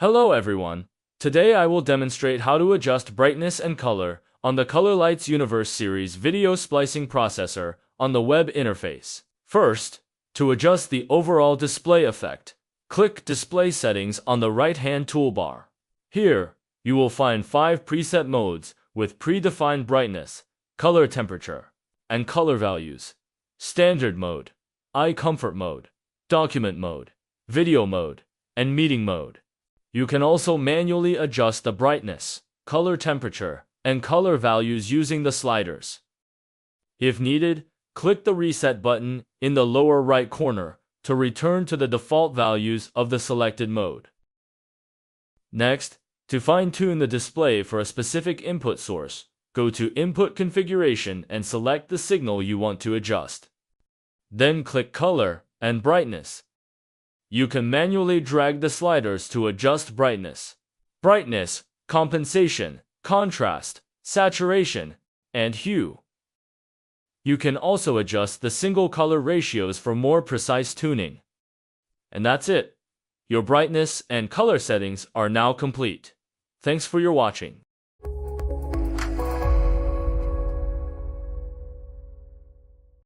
Hello everyone. Today I will demonstrate how to adjust brightness and color on the Colorlight's Universe series video splicing processor on the web interface. First, to adjust the overall display effect, click Display Settings on the right-hand toolbar. Here, you will find 5 preset modes with predefined brightness, color temperature, and color values: Standard Mode, Eye Comfort Mode, Document Mode, Video Mode, and Meeting Mode. You can also manually adjust the brightness, color temperature, and color values using the sliders. If needed, click the Reset button in the lower right corner to return to the default values of the selected mode. Next, to fine-tune the display for a specific input source, go to Input Configuration and select the signal you want to adjust. Then click Color and Brightness. You can manually drag the sliders to adjust brightness, compensation, contrast, saturation, and hue. You can also adjust the single color ratios for more precise tuning. And that's it. Your brightness and color settings are now complete. Thanks for your watching.